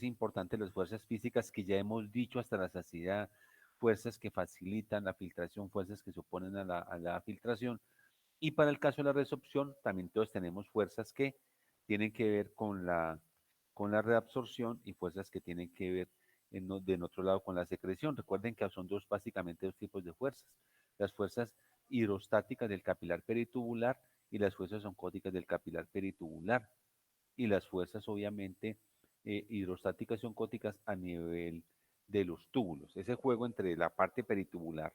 importante las fuerzas físicas que ya hemos dicho hasta la saciedad, fuerzas que facilitan la filtración, fuerzas que se oponen a la filtración. Y para el caso de la resorción, también todos tenemos fuerzas que tienen que ver con la reabsorción y fuerzas que tienen que ver de en otro lado con la secreción. Recuerden que son dos, básicamente dos tipos de fuerzas. Las fuerzas hidrostáticas del capilar peritubular y las fuerzas oncóticas del capilar peritubular. Y las fuerzas, obviamente, hidrostáticas y oncóticas a nivel de los túbulos. Ese juego entre la parte peritubular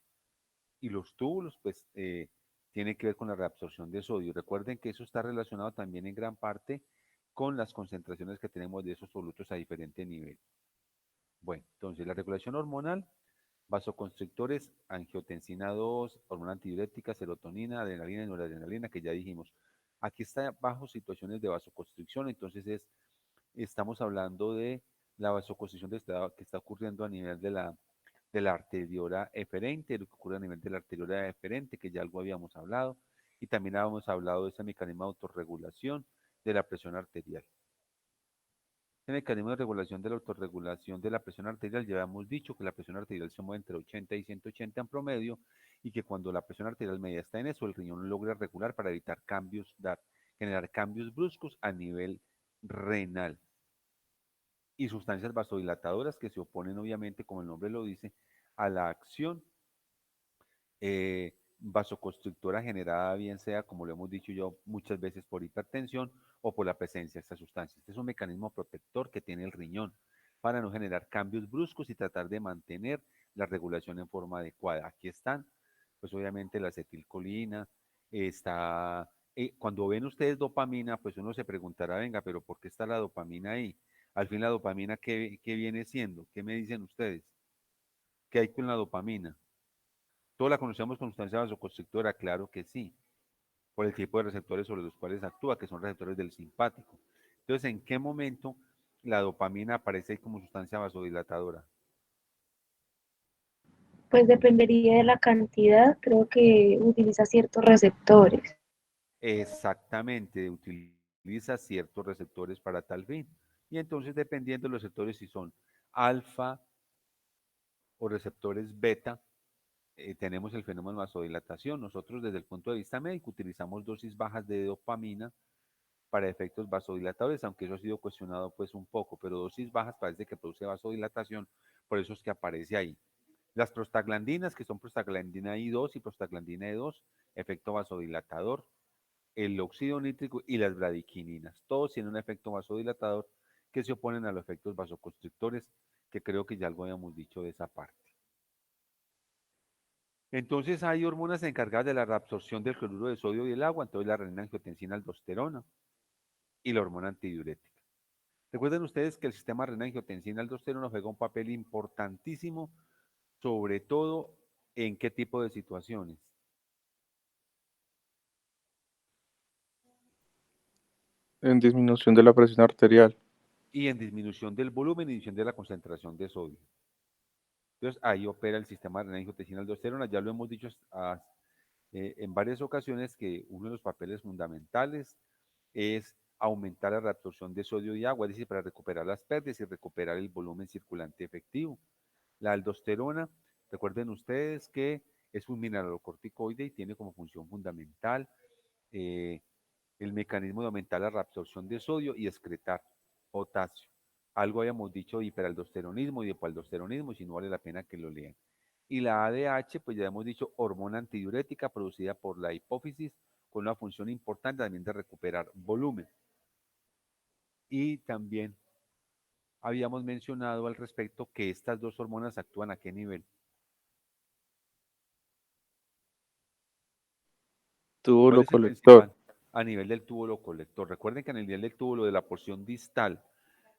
y los túbulos, pues, tiene que ver con la reabsorción de sodio. Recuerden que eso está relacionado también en gran parte con las concentraciones que tenemos de esos solutos a diferente nivel. Bueno, entonces la regulación hormonal, vasoconstrictores, angiotensina 2, hormona antidiurética, serotonina, adrenalina y noradrenalina, que ya dijimos. Aquí está bajo situaciones de vasoconstricción, entonces estamos hablando de la vasoconstricción que está ocurriendo a nivel de la arteriola eferente, lo que ocurre a nivel de la arteriola eferente, que ya algo habíamos hablado, y también habíamos hablado de ese mecanismo de autorregulación de la presión arterial. El mecanismo de regulación de la autorregulación de la presión arterial, ya habíamos dicho que la presión arterial se mueve entre 80 y 180 en promedio y que cuando la presión arterial media está en eso, el riñón logra regular para evitar cambios, generar cambios bruscos a nivel renal. Y sustancias vasodilatadoras que se oponen, obviamente, como el nombre lo dice, a la acción vasoconstrictora generada, bien sea, como lo hemos dicho yo muchas veces, por hipertensión o por la presencia de estas sustancias. Este es un mecanismo protector que tiene el riñón para no generar cambios bruscos y tratar de mantener la regulación en forma adecuada. Aquí están, pues obviamente la acetilcolina, está, cuando ven ustedes dopamina, pues uno se preguntará, venga, pero ¿por qué está la dopamina ahí? Al fin la dopamina, ¿qué viene siendo? ¿Qué me dicen ustedes? ¿Qué hay con la dopamina? ¿Todos la conocemos con sustancia vasoconstrictora? Claro que sí, por el tipo de receptores sobre los cuales actúa, que son receptores del simpático. Entonces, ¿en qué momento la dopamina aparece ahí como sustancia vasodilatadora? Pues dependería de la cantidad, creo que utiliza ciertos receptores. Exactamente, utiliza ciertos receptores para tal fin. Y entonces, dependiendo de los receptores, si son alfa o receptores beta, tenemos el fenómeno de vasodilatación. Nosotros, desde el punto de vista médico, utilizamos dosis bajas de dopamina para efectos vasodilatadores, aunque eso ha sido cuestionado pues un poco, pero dosis bajas parece que produce vasodilatación, por eso es que aparece ahí. Las prostaglandinas, que son prostaglandina I2 y prostaglandina E2, efecto vasodilatador, el óxido nítrico y las bradiquininas, todos tienen un efecto vasodilatador que se oponen a los efectos vasoconstrictores, que creo que ya algo habíamos dicho de esa parte. Entonces hay hormonas encargadas de la reabsorción del cloruro de sodio y el agua, entonces la renina, angiotensina, aldosterona y la hormona antidiurética. Recuerden ustedes que el sistema renina-angiotensina-aldosterona juega un papel importantísimo, sobre todo en qué tipo de situaciones. En disminución de la presión arterial. Y en disminución del volumen y disminución de la concentración de sodio. Entonces ahí opera el sistema renina-angiotensina-aldosterona. Ya lo hemos dicho en varias ocasiones que uno de los papeles fundamentales es aumentar la reabsorción de sodio y agua, es decir, para recuperar las pérdidas y recuperar el volumen circulante efectivo. La aldosterona, recuerden ustedes que es un mineralocorticoide y tiene como función fundamental eh, el mecanismo de aumentar la reabsorción de sodio y excretar potasio. Algo habíamos dicho de hiperaldosteronismo y de hipoaldosteronismo, y si no vale la pena que lo lean. Y la ADH, pues ya hemos dicho, hormona antidiurética producida por la hipófisis con una función importante también de recuperar volumen. Y también habíamos mencionado al respecto que estas dos hormonas actúan a qué nivel. ¿Cuál Túbulo es el colector. principal? A nivel del túbulo colector. Recuerden que a nivel del túbulo de la porción distal,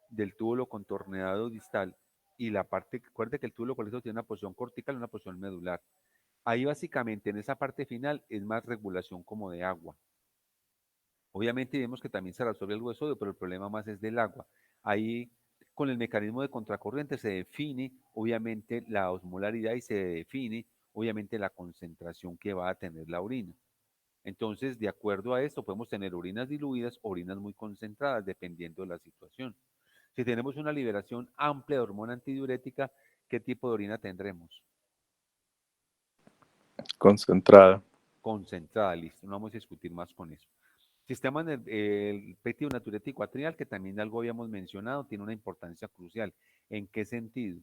del túbulo contorneado distal y la parte, recuerden que el túbulo colector tiene una porción cortical y una porción medular. Ahí básicamente en esa parte final es más regulación como de agua. Obviamente vemos que también se reabsorbe algo de sodio, pero el problema más es del agua. Ahí con el mecanismo de contracorriente se define obviamente la osmolaridad y se define obviamente la concentración que va a tener la orina. Entonces, de acuerdo a esto, podemos tener orinas diluidas o orinas muy concentradas, dependiendo de la situación. Si tenemos una liberación amplia de hormona antidiurética, ¿qué tipo de orina tendremos? Concentrada. Concentrada, listo. No vamos a discutir más con eso. Sistema el péptido natriurético atrial, que también algo habíamos mencionado, tiene una importancia crucial. ¿En qué sentido?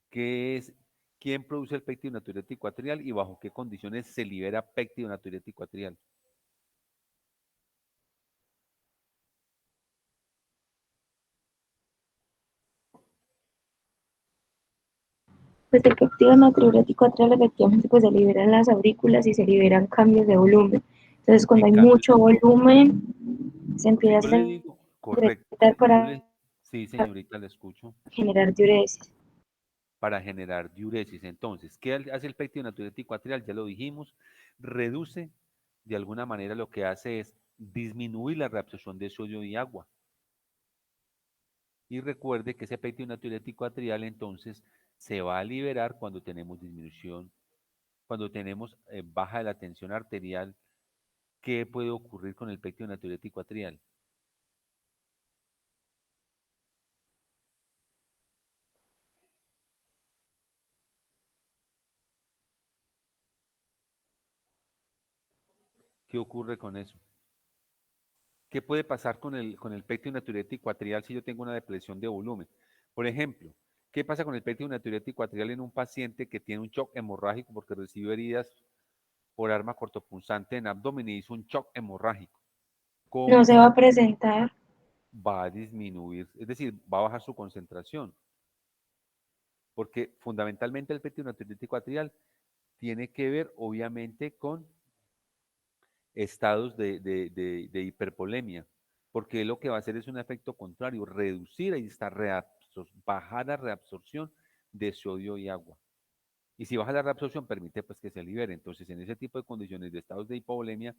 ¿Qué es, quién produce el péptido natriurético atrial y bajo qué condiciones se libera péptido natriurético atrial? Pues el péptido natriurético atrial efectivamente pues se libera en las aurículas y se liberan cambios de volumen. Entonces cuando En hay cambios de mucho volumen. volumen se Si empieza yo a le digo, correcto, secretar si yo para le, sí, señorita, le escucho, generar diuresis. para generar diuresis. Entonces, ¿qué hace el péptido natriurético atrial? Ya lo dijimos, reduce, de alguna manera lo que hace es disminuir la reabsorción de sodio y agua. Y recuerde que ese péptido natriurético atrial entonces se va a liberar cuando tenemos disminución, cuando tenemos baja de la tensión arterial. ¿Qué puede ocurrir con el péptido natriurético atrial? ¿Qué ocurre con eso? ¿Qué puede pasar con el péptido natriurético atrial si yo tengo una depresión de volumen? Por ejemplo, ¿qué pasa con el péptido natriurético atrial en un paciente que tiene un shock hemorrágico porque recibió heridas por arma cortopunzante en abdomen y hizo un shock hemorrágico? No ¿Cómo se va a presentar. va a disminuir? Es decir, va a bajar su concentración, porque fundamentalmente el péptido natriurético atrial tiene que ver obviamente con estados de hiperpolemia, porque lo que va a hacer es un efecto contrario, reducir ahí está bajar la reabsorción de sodio y agua. Y si baja la reabsorción, permite pues que se libere. Entonces, en ese tipo de condiciones de estados de hipovolemia,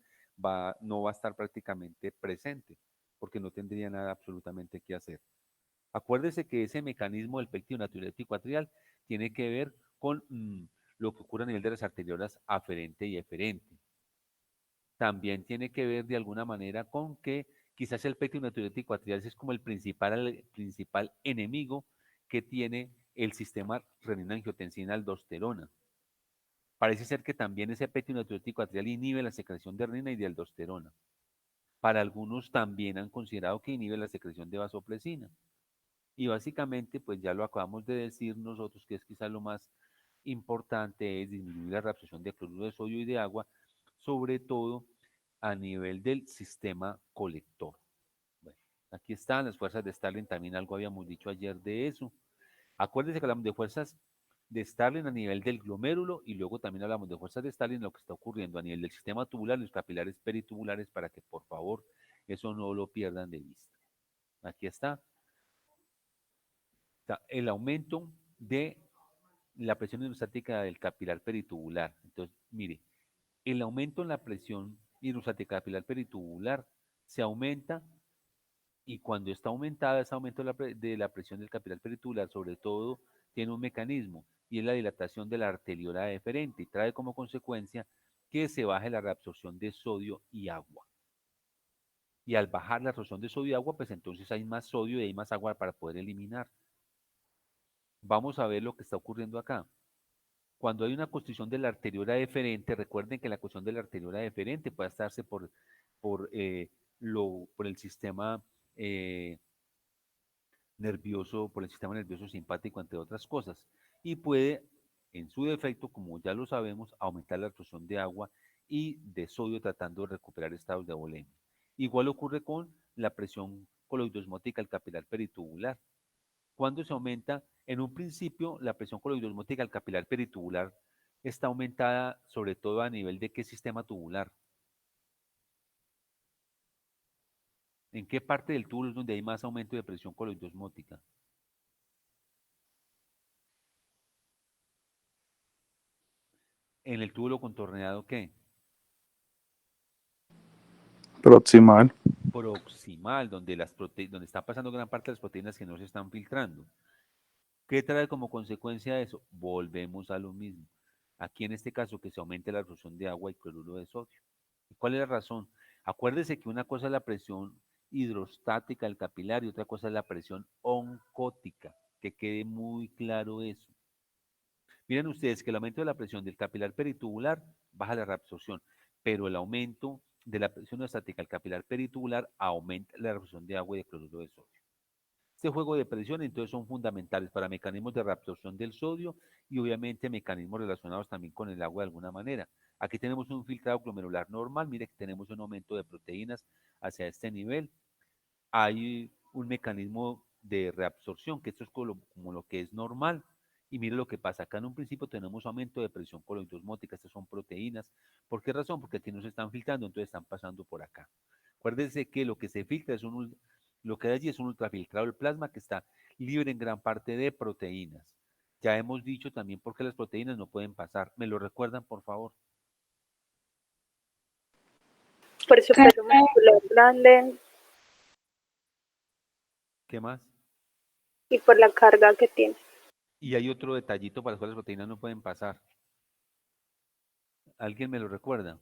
no va a estar prácticamente presente, porque no tendría nada absolutamente que hacer. Acuérdese que ese mecanismo del péptido natriurético atrial tiene que ver con lo que ocurre a nivel de las arteriolas aferente y eferente. También tiene que ver de alguna manera con que quizás el péptido natriurético atrial es como el principal enemigo que tiene el sistema renina-angiotensina-aldosterona. Parece ser que también ese péptido natriurético atrial inhibe la secreción de renina y de aldosterona. Para algunos también han considerado que inhibe la secreción de vasopresina. Y básicamente, pues ya lo acabamos de decir nosotros, que es quizás lo más importante es disminuir la reabsorción de cloruro de sodio y de agua, sobre todo a nivel del sistema colector. Bueno, aquí están las fuerzas de Stalin, también algo habíamos dicho ayer de eso. Acuérdense que hablamos de fuerzas de Stalin a nivel del glomérulo y luego también hablamos de fuerzas de Stalin, lo que está ocurriendo a nivel del sistema tubular, los capilares peritubulares, para que por favor eso no lo pierdan de vista. Aquí está. O sea, el aumento de la presión hidrostática del capilar peritubular. Entonces, mire, el aumento en la presión hidrostática capilar peritubular se aumenta y cuando está aumentada, ese aumento de la presión del capilar peritubular, sobre todo, tiene un mecanismo y es la dilatación de la arteriola deferente y trae como consecuencia que se baje la reabsorción de sodio y agua. Y al bajar la absorción de sodio y agua, pues entonces hay más sodio y hay más agua para poder eliminar. Vamos a ver lo que está ocurriendo acá. Cuando hay una constricción de la arteriola deferente, recuerden que la cuestión de la arteriola deferente puede estarse por, por el sistema nervioso, por el sistema nervioso simpático, entre otras cosas, y puede, en su defecto, como ya lo sabemos, aumentar la absorción de agua y de sodio tratando de recuperar estados de volemia. Igual ocurre con la presión coloidosmótica al capilar peritubular. Cuando se aumenta, en un principio, la presión coloidosmótica al capilar peritubular está aumentada sobre todo a nivel de qué sistema tubular. ¿En qué parte del túbulo es donde hay más aumento de presión coloidosmótica? En el túbulo contorneado, ¿qué? Proximal. Proximal, donde, donde está pasando gran parte de las proteínas que no se están filtrando. ¿Qué trae como consecuencia de eso? Volvemos a lo mismo. Aquí en este caso que se aumente la absorción de agua y cloruro de sodio. ¿Y cuál es la razón? Acuérdese que una cosa es la presión hidrostática del capilar y otra cosa es la presión oncótica, que quede muy claro eso. Miren ustedes que el aumento de la presión del capilar peritubular baja la reabsorción, pero el aumento de la presión estática del capilar peritubular aumenta la reabsorción de agua y de cloruro de sodio. Este juego de presión entonces son fundamentales para mecanismos de reabsorción del sodio y obviamente mecanismos relacionados también con el agua de alguna manera. Aquí tenemos un filtrado glomerular normal, mire que tenemos un aumento de proteínas hacia este nivel. Hay un mecanismo de reabsorción, que esto es como lo que es normal. Y mire lo que pasa, acá en un principio tenemos aumento de presión coloidosmótica, estas son proteínas. ¿Por qué razón? Porque aquí no se están filtrando, entonces están pasando por acá. Acuérdense que lo que se filtra es lo que hay allí es un ultrafiltrado del plasma que está libre en gran parte de proteínas. Ya hemos dicho también por qué las proteínas no pueden pasar. ¿Me lo recuerdan, por favor? Por su peso muscular grande ¿Qué más? y por la carga que tiene. Y hay otro detallito para los cuales las proteínas no pueden pasar. ¿Alguien me lo recuerda?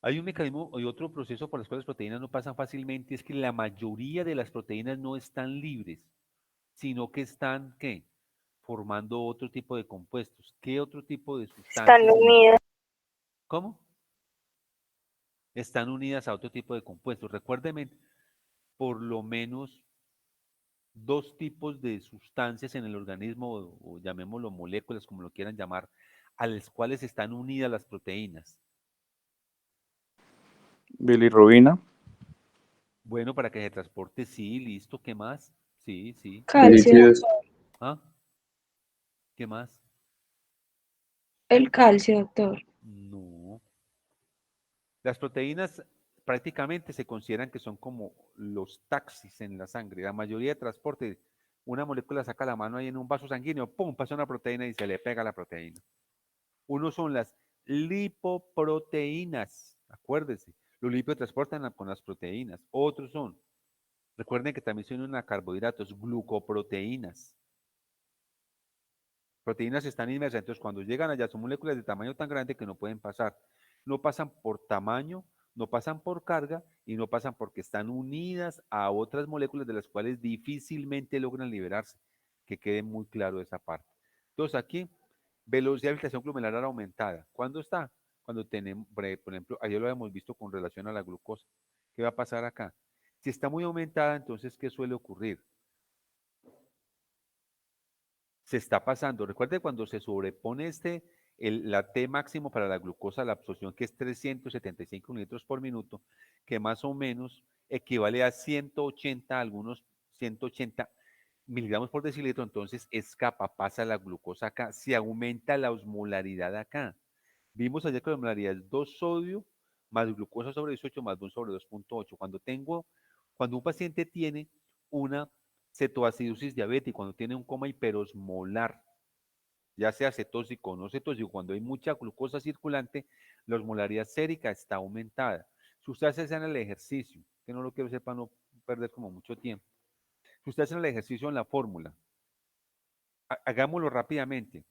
Hay un mecanismo y otro proceso por los cuales las proteínas no pasan fácilmente, es que la mayoría de las proteínas no están libres, sino que están, ¿qué? Formando otro tipo de compuestos. ¿Qué otro tipo de Están sustancias? unidas. ¿Cómo? Están unidas a otro tipo de compuestos. Recuérdeme, por lo menos dos tipos de sustancias en el organismo, o llamémoslo moléculas, como lo quieran llamar, a las cuales están unidas las proteínas. Bilirrubina. Bueno, para que se transporte, sí, listo. ¿Qué más? Sí, sí. Calcio, Lípidos. ¿Ah? ¿Qué más? el calcio, doctor. No. Las proteínas prácticamente se consideran que son como los taxis en la sangre. La mayoría de transporte, una molécula saca la mano ahí en un vaso sanguíneo, ¡pum! Pasa una proteína y se le pega la proteína. Uno son las lipoproteínas, acuérdense. Los lípidos transportan con las proteínas. Otros son, recuerden que también son una carbohidratos, glucoproteínas. Proteínas están inmersas, entonces cuando llegan allá son moléculas de tamaño tan grande que no pueden pasar. No pasan por tamaño, no pasan por carga y no pasan porque están unidas a otras moléculas de las cuales difícilmente logran liberarse. Que quede muy claro esa parte. Entonces aquí, velocidad de filtración glomerular aumentada. ¿Cuándo está? Cuando tenemos, por ejemplo, ayer lo hemos visto con relación a la glucosa. ¿Qué va a pasar acá? Si está muy aumentada, entonces, ¿qué suele ocurrir? Se está pasando. Recuerde cuando se sobrepone la T máximo para la glucosa, la absorción, que es 375 mililitros por minuto, que más o menos equivale a 180, algunos 180 miligramos por decilitro, entonces escapa, pasa la glucosa acá, se aumenta la osmolaridad acá. Vimos ayer que la osmolaridad es 2 sodio más glucosa sobre 18 más 1 sobre 2.8. Cuando un paciente tiene una cetoacidosis diabética, cuando tiene un coma hiperosmolar, ya sea cetóxico o no cetóxico, cuando hay mucha glucosa circulante, la osmolaridad sérica está aumentada. Si ustedes hacen el ejercicio, que no lo quiero hacer para no perder como mucho tiempo, si ustedes hacen el ejercicio en la fórmula, hagámoslo rápidamente,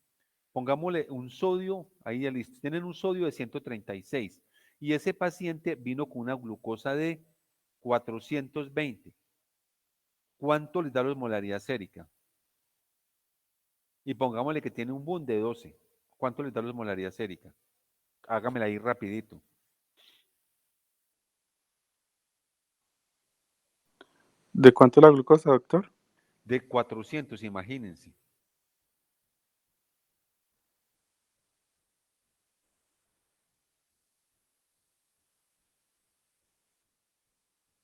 pongámosle un sodio, ahí ya listo, tienen un sodio de 136 y ese paciente vino con una glucosa de 420. ¿Cuánto les da la osmolaridad sérica? Y pongámosle que tiene un boom de 12. ¿Cuánto les da la osmolaridad sérica? Hágamela ahí rapidito. ¿De cuánto la glucosa, doctor? De 400, imagínense.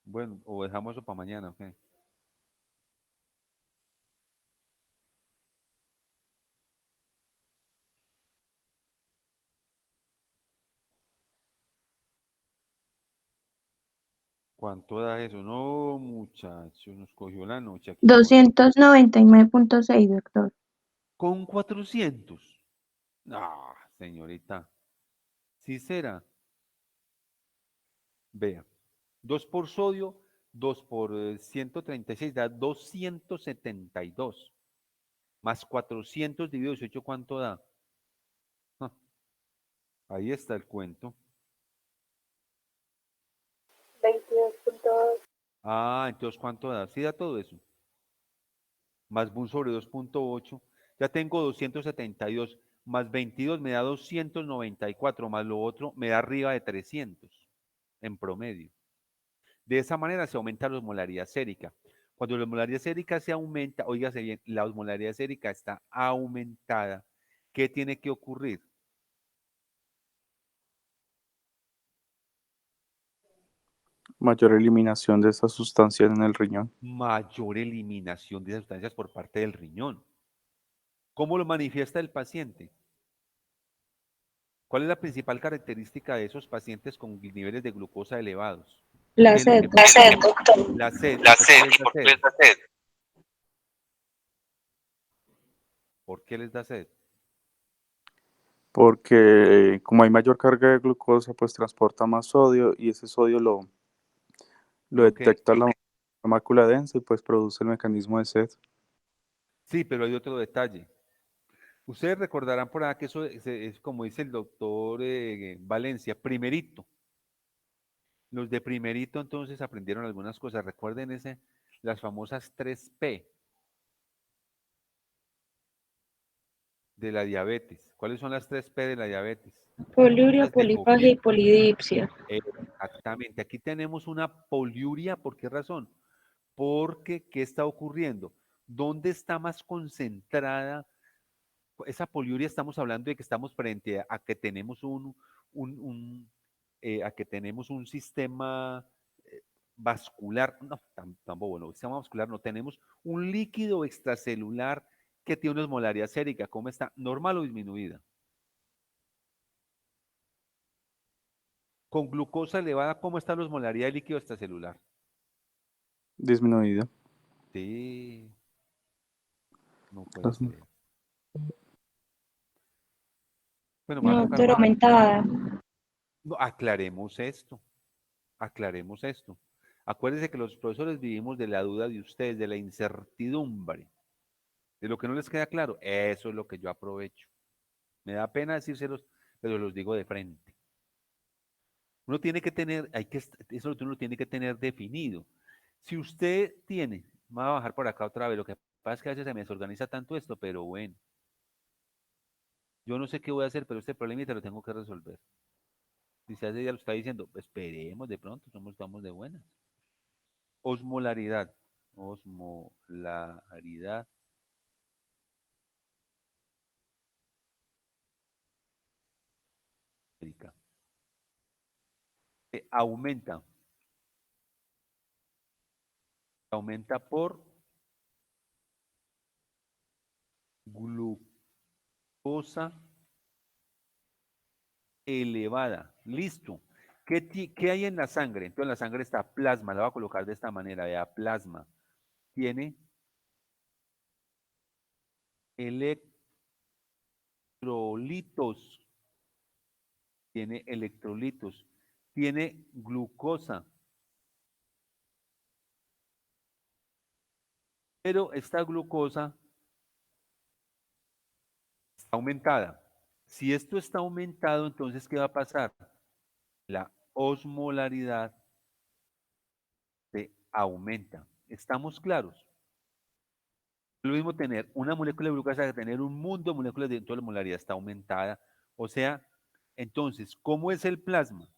Bueno, o dejamos eso para mañana, ¿ok? ¿Cuánto da eso? No, muchachos, nos cogió la noche aquí con 299.6, doctor. con 400. No, señorita. Sí será. Vea. 2 por sodio, 2 por 136 da 272. Más 400 dividido 18, ¿cuánto da? Ah, ahí está el cuento. 22.2. Ah, entonces, ¿cuánto da? Sí da todo eso. Más BUN sobre 2.8. Ya tengo 272. Más 22 me da 294. Más lo otro me da arriba de 300 en promedio. De esa manera se aumenta la osmolaridad sérica. Cuando la osmolaridad sérica se aumenta, óigase bien, la osmolaridad sérica está aumentada. ¿Qué tiene que ocurrir? Mayor eliminación de estas sustancias en el riñón. Mayor eliminación de esas sustancias por parte del riñón. ¿Cómo lo manifiesta el paciente? ¿Cuál es la principal característica de esos pacientes con niveles de glucosa elevados? La ¿Qué es lo sed, que doctor. pasa? La sed. ¿Y por qué les da sed? ¿Por qué les da sed? Porque como hay mayor carga de glucosa, pues transporta más sodio y ese sodio lo ¿Lo qué? detecta la mácula densa y pues produce el mecanismo de sed. Sí, pero hay otro detalle. Ustedes recordarán por acá que eso es como dice el doctor Valencia, primerito. Los de primerito entonces aprendieron algunas cosas. Recuerden las famosas 3P de la diabetes. ¿Cuáles son las 3P de la diabetes? Poliuria, Las del polifagia y gobierno. polidipsia. Exactamente. Aquí tenemos una poliuria. ¿Por qué razón? Porque, ¿qué está ocurriendo? ¿Dónde está más concentrada esa poliuria? Estamos hablando de que estamos frente a que tenemos a que tenemos un sistema vascular, no, tampoco, bueno, sistema vascular no, tenemos un líquido extracelular que tiene una osmolaridad sérica. ¿Cómo está? ¿Normal o disminuida? Con glucosa elevada, ¿cómo está la osmolaridad del líquido extracelular? Disminuido. Sí, no puede ser. Bueno, me va a No, tocar doctor, volver. aumentada. No, aclaremos esto. Aclaremos esto. Acuérdense que los profesores vivimos de la duda de ustedes, de la incertidumbre, de lo que no les queda claro. Eso es lo que yo aprovecho. Me da pena decírselos, pero los digo de frente. Uno tiene que tener, eso uno lo tiene que tener definido. Si usted tiene, me voy a bajar por acá otra vez, lo que pasa es que a veces se me desorganiza tanto esto, pero bueno, yo no sé qué voy a hacer, pero este problema te lo tengo que resolver. Si se hace ya lo está diciendo, esperemos de pronto, estamos de buenas. Osmolaridad. Osmolaridad sérica. Aumenta. Aumenta por glucosa elevada. Listo. ¿Qué hay en la sangre? Entonces en la sangre está plasma. La voy a colocar de esta manera. Vea, plasma. Tiene electrolitos. Tiene electrolitos. Tiene glucosa. Pero esta glucosa está aumentada. Si esto está aumentado, entonces, ¿qué va a pasar? La osmolaridad se aumenta. ¿Estamos claros? Es lo mismo tener una molécula de glucosa que tener un mundo de moléculas de toda la molaridad está aumentada. O sea, entonces, ¿cómo es el plasma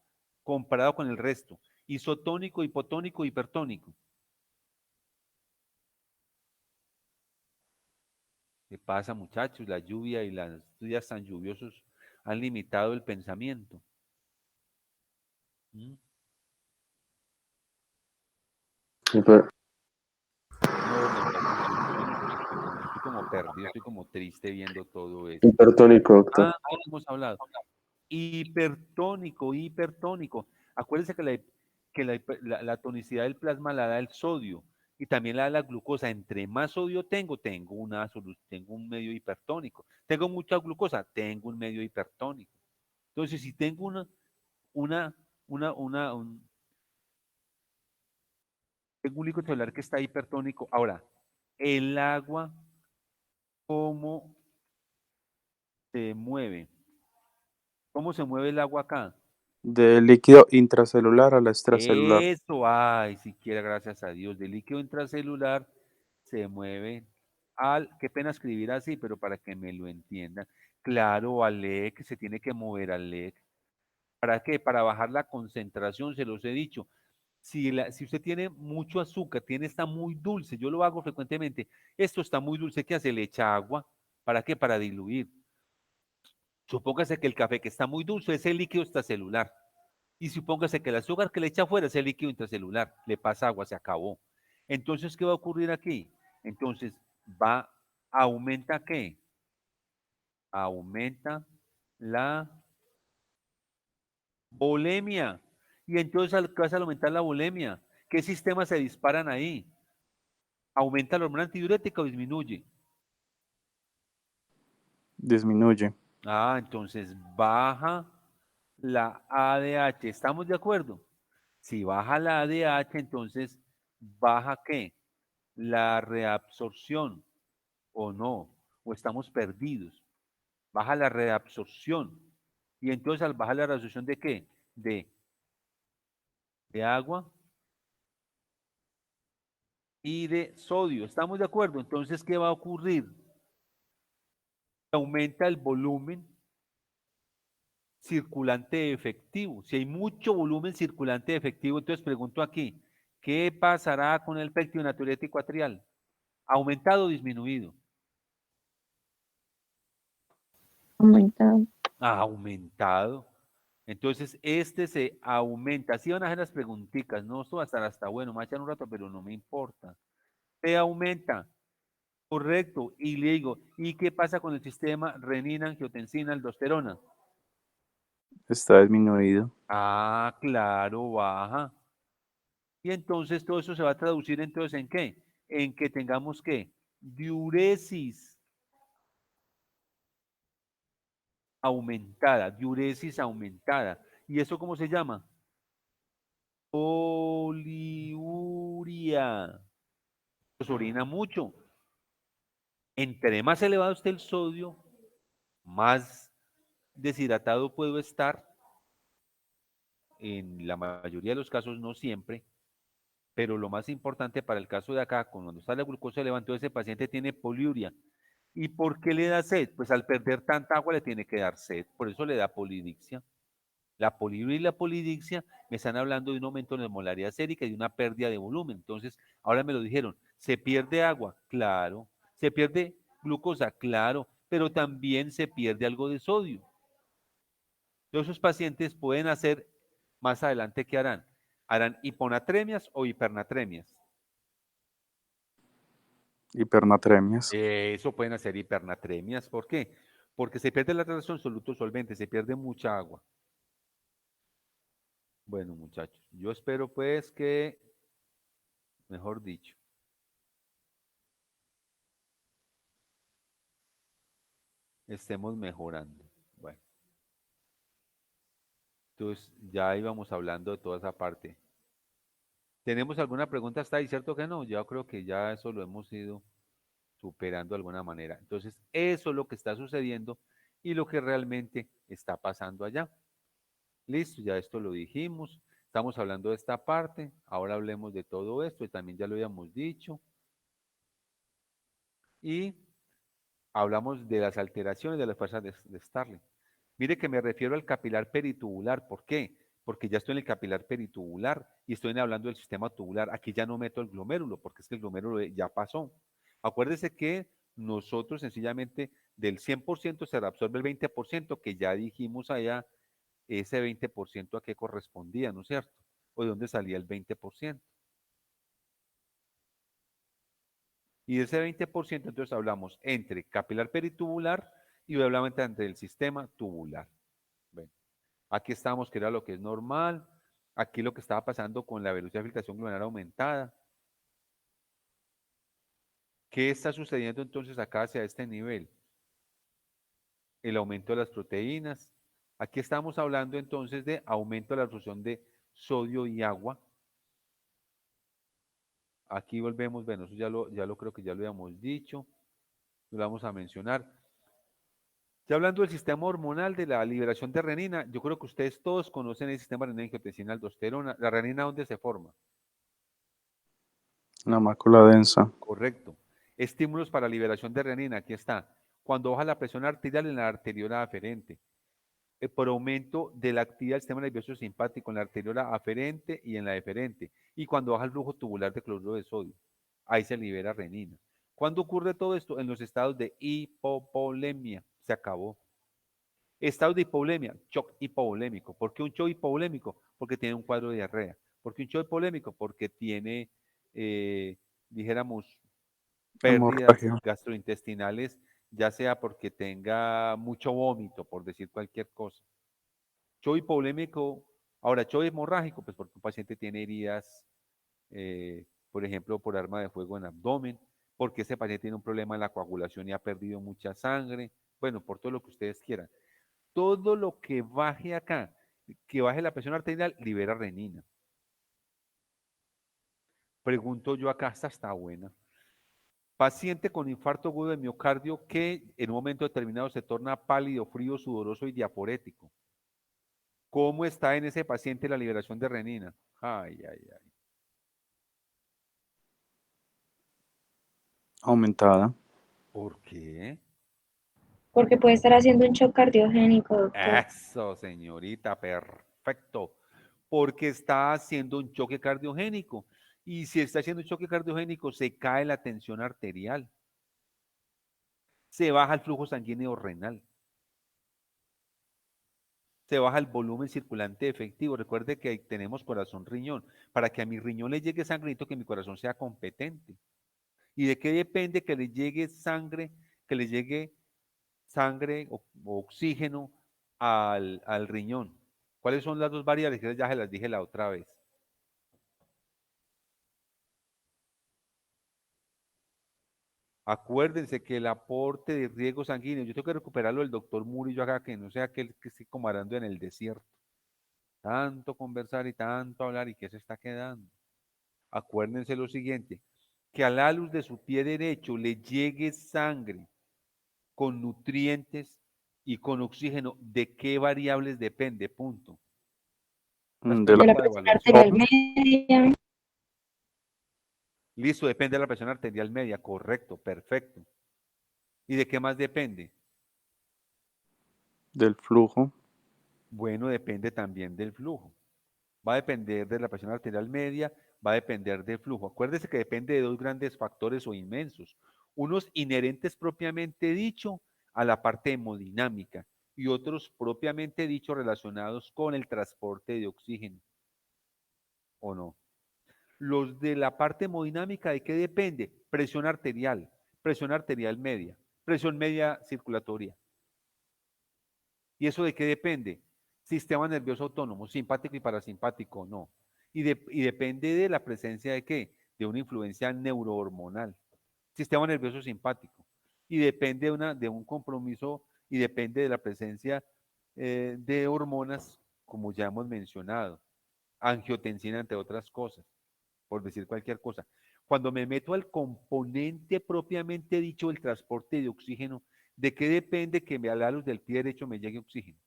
comparado con el resto? Isotónico, hipotónico, hipertónico. ¿Qué pasa, muchachos? La lluvia y los días tan lluviosos han limitado el pensamiento. ¿Mm? No, muchachos, yo no sé, estoy como perdido, estoy como triste viendo todo esto. Hipertónico, doctor. Ah, ya hemos hablado. Hipertónico, hipertónico. Acuérdense que la tonicidad del plasma la da el sodio y también la da la glucosa. Entre más sodio tengo un medio hipertónico. Tengo mucha glucosa, tengo un medio hipertónico. Entonces, si tengo una, tengo un líquido celular que está hipertónico. Ahora, el agua, ¿cómo se mueve? ¿Cómo se mueve el agua acá? Del líquido intracelular a la extracelular. Eso, ay, siquiera gracias a Dios, del líquido intracelular se mueve al, qué pena escribir así, pero para que me lo entiendan. Claro, Alec, se tiene que mover Alec. ¿Para qué? Para bajar la concentración, se los he dicho. Si usted tiene mucho azúcar, está muy dulce, yo lo hago frecuentemente, esto está muy dulce, ¿qué hace? Le echa agua. ¿Para qué? Para diluir. Supóngase que el café que está muy dulce es el líquido extracelular. Y supóngase que el azúcar que le echa afuera es el líquido intracelular. Le pasa agua, se acabó. Entonces, ¿qué va a ocurrir aquí? Entonces, ¿aumenta qué? Aumenta la bulimia. Y entonces, ¿qué hace al aumentar la bulimia? ¿Qué sistemas se disparan ahí? ¿Aumenta la hormona antidiurética o disminuye? Disminuye. Ah, entonces baja la ADH. ¿Estamos de acuerdo? Si baja la ADH, entonces baja ¿qué? La reabsorción o no, o estamos perdidos. Baja la reabsorción. Y entonces al bajar la reabsorción de qué? De agua y de sodio. ¿Estamos de acuerdo? Entonces, ¿qué va a ocurrir? Aumenta el volumen circulante efectivo. Si hay mucho volumen circulante efectivo, entonces pregunto aquí, ¿qué pasará con el péptido natriurético atrial? ¿Aumentado o disminuido? Aumentado. Aumentado. Entonces, este se aumenta. Así van a hacer las preguntitas. No, esto va a estar hasta bueno, me va a echar un rato, pero no me importa. Se aumenta. Correcto. Y le digo, ¿y qué pasa con el sistema renina, angiotensina, aldosterona? Está disminuido. Ah, claro, baja. Y entonces todo eso se va a traducir entonces ¿en qué? En que tengamos ¿qué? Diuresis aumentada, diuresis aumentada. ¿Y eso cómo se llama? Poliuria. Pues orina mucho. Entre más elevado esté el sodio, más deshidratado puedo estar. En la mayoría de los casos, no siempre, pero lo más importante para el caso de acá, cuando está la glucosa elevada, entonces ese paciente tiene poliuria. ¿Y por qué le da sed? Pues al perder tanta agua le tiene que dar sed, por eso le da polidiccia. La poliuria y la polidiccia me están hablando de un aumento de la molaridad sérica y de una pérdida de volumen. Entonces, ahora me lo dijeron, ¿se pierde agua? Claro. ¿Se pierde glucosa? Claro, pero también se pierde algo de sodio. Entonces, esos pacientes pueden hacer más adelante, ¿qué harán? ¿Harán hiponatremias o hipernatremias? Hipernatremias. Eso pueden hacer hipernatremias. ¿Por qué? Porque se pierde la relación soluto-solvente, se pierde mucha agua. Bueno, muchachos, yo espero pues que, mejor dicho, estemos mejorando. Bueno, entonces ya íbamos hablando de toda esa parte. ¿Tenemos alguna pregunta hasta ahí? ¿Cierto que no? Yo creo que ya eso lo hemos ido superando de alguna manera. Entonces, eso es lo que está sucediendo y lo que realmente está pasando allá. Listo, ya esto lo dijimos. Estamos hablando de esta parte. Ahora hablemos de todo esto y también ya lo habíamos dicho. Y hablamos de las alteraciones de las fuerzas de Starling. Mire que me refiero al capilar peritubular. ¿Por qué? Porque ya estoy en el capilar peritubular y estoy hablando del sistema tubular. Aquí ya no meto el glomérulo, porque es que el glomérulo ya pasó. Acuérdese que nosotros sencillamente del 100% se reabsorbe el 20%, que ya dijimos allá, ese 20% a qué correspondía, ¿no es cierto? O de dónde salía el 20%. Y de ese 20%, entonces hablamos entre capilar peritubular y obviamente entre el sistema tubular. Bueno, aquí estamos, que era lo que es normal. Aquí lo que estaba pasando con la velocidad de filtración glomerular aumentada. ¿Qué está sucediendo entonces acá hacia este nivel? El aumento de las proteínas. Aquí estamos hablando entonces de aumento de la absorción de sodio y agua. Aquí volvemos, bueno, eso ya lo creo que ya lo habíamos dicho, lo vamos a mencionar. Ya hablando del sistema hormonal de la liberación de renina, yo creo que ustedes todos conocen el sistema renina angiotensina aldosterona. ¿La renina dónde se forma? La mácula densa. Correcto. Estímulos para liberación de renina, aquí está. Cuando baja la presión arterial en la arteriola aferente, por aumento de la actividad del sistema nervioso simpático en la arteriola aferente y en la deferente, y cuando baja el flujo tubular de cloruro de sodio, ahí se libera renina. ¿Cuándo ocurre todo esto? En los estados de hipovolemia. Se acabó. Estado de hipovolemia, shock hipovolémico. ¿Por qué un shock hipovolémico? Porque tiene un cuadro de diarrea. ¿Por qué un shock hipovolémico? Porque tiene, dijéramos, pérdidas Hemorragia. gastrointestinales, ya sea porque tenga mucho vómito, por decir cualquier cosa. Shock hipovolémico, ahora shock hemorrágico, pues porque un paciente tiene heridas, por ejemplo, por arma de fuego en abdomen, porque ese paciente tiene un problema en la coagulación y ha perdido mucha sangre, bueno, por todo lo que ustedes quieran. Todo lo que baje acá, que baje la presión arterial, libera renina. Pregunto yo acá, esta está buena. Paciente con infarto agudo de miocardio que en un momento determinado se torna pálido, frío, sudoroso y diaporético. ¿Cómo está en ese paciente la liberación de renina? Ay, ay, ay. Aumentada. ¿Por qué? Porque puede estar haciendo un shock cardiogénico, doctor. Eso, señorita, perfecto. Porque está haciendo un choque cardiogénico. Y si está haciendo un choque cardiogénico, se cae la tensión arterial. Se baja el flujo sanguíneo renal. Se baja el volumen circulante efectivo. Recuerde que tenemos corazón-riñón. Para que a mi riñón le llegue sangre, necesito que mi corazón sea competente. ¿Y de qué depende que le llegue sangre, o oxígeno al riñón? ¿Cuáles son las dos variables? Que ya se las dije la otra vez. Acuérdense que el aporte de riego sanguíneo, yo tengo que recuperarlo del doctor Murillo acá, que no sea aquel que esté como arando en el desierto. Tanto conversar y tanto hablar y que se está quedando. Acuérdense lo siguiente, que al alus de su pie derecho le llegue sangre con nutrientes y con oxígeno. ¿De qué variables depende? Punto. Esa es De la De la pregunta de presión evaluación. arterial media, Listo, depende de la presión arterial media. Correcto, perfecto. ¿Y de qué más depende? del flujo. Bueno, depende también del flujo. Va a depender de la presión arterial media, va a depender del flujo. Acuérdese que depende de dos grandes factores o inmensos. Unos inherentes propiamente dicho a la parte hemodinámica y otros propiamente dicho relacionados con el transporte de oxígeno. ¿O no? Los de la parte hemodinámica, ¿de qué depende? Presión arterial media, presión media circulatoria. ¿Y eso de qué depende? Sistema nervioso autónomo, simpático y parasimpático, no. Y depende de la presencia de qué? De una influencia neurohormonal. Sistema nervioso simpático. Y depende de un compromiso y depende de la presencia de hormonas, como ya hemos mencionado. Angiotensina, entre otras cosas, por decir cualquier cosa. Cuando me meto al componente propiamente dicho del transporte de oxígeno, ¿de qué depende que a la luz del pie derecho me llegue oxígeno?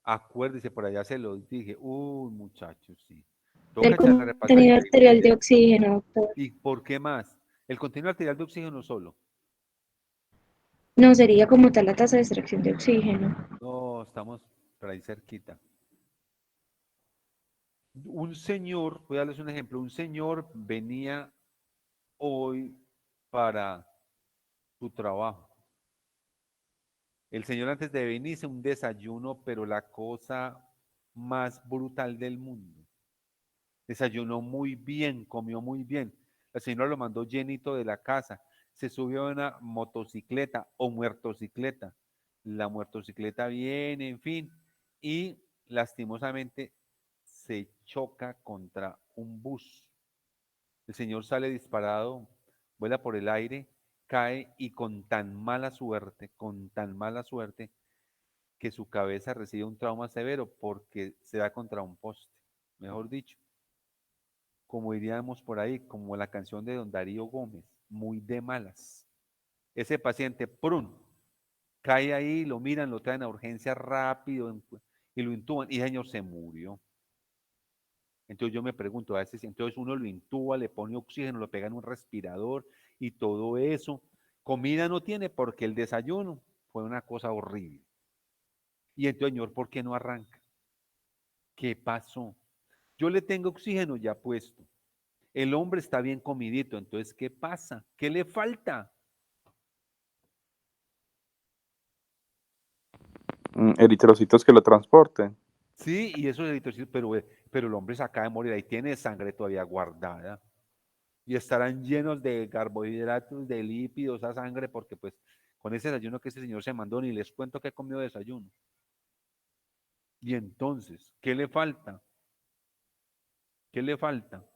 Acuérdese, por allá se lo dije. Uy, muchachos, sí. del Toca echarle contenido repasadita y arterial de leyendo. oxígeno, doctor. ¿Y por qué más? El contenido arterial de oxígeno solo. No sería como tal la tasa de extracción de oxígeno. No, estamos por ahí cerquita. Un señor, voy a darles un ejemplo, un señor venía hoy para su trabajo. El señor antes de venir hizo un desayuno, pero la cosa más brutal del mundo. Desayunó muy bien, comió muy bien. La señora lo mandó llenito de la casa. Se subió a una motocicleta o muertocicleta. La muertocicleta viene, en fin, y lastimosamente se choca contra un bus. El señor sale disparado, vuela por el aire, cae y con tan mala suerte, que su cabeza recibe un trauma severo porque se da contra un poste, mejor dicho. como diríamos por ahí, como la canción de don Darío Gómez, muy de malas. Ese paciente, ¡prun!, cae ahí, lo miran, lo traen a urgencia rápido y lo intuban y el señor se murió. Entonces yo me pregunto, a veces, entonces uno lo intuba, le pone oxígeno, lo pega en un respirador y todo eso. Comida no tiene porque el desayuno fue una cosa horrible. Y entonces, señor, ¿por qué no arranca? ¿Qué pasó? Yo le tengo oxígeno ya puesto. El hombre está bien comidito, entonces, ¿qué pasa? ¿Qué le falta? Eritrocitos que lo transporten. Sí, y eso es eritrocitos, pero el hombre se acaba de morir, ahí tiene sangre todavía guardada. Y estarán llenos de carbohidratos, de lípidos, esa sangre, porque pues con ese desayuno que ese señor se mandó, ni les cuento que comió de desayuno. Y entonces, ¿qué le falta? ¿Qué le falta?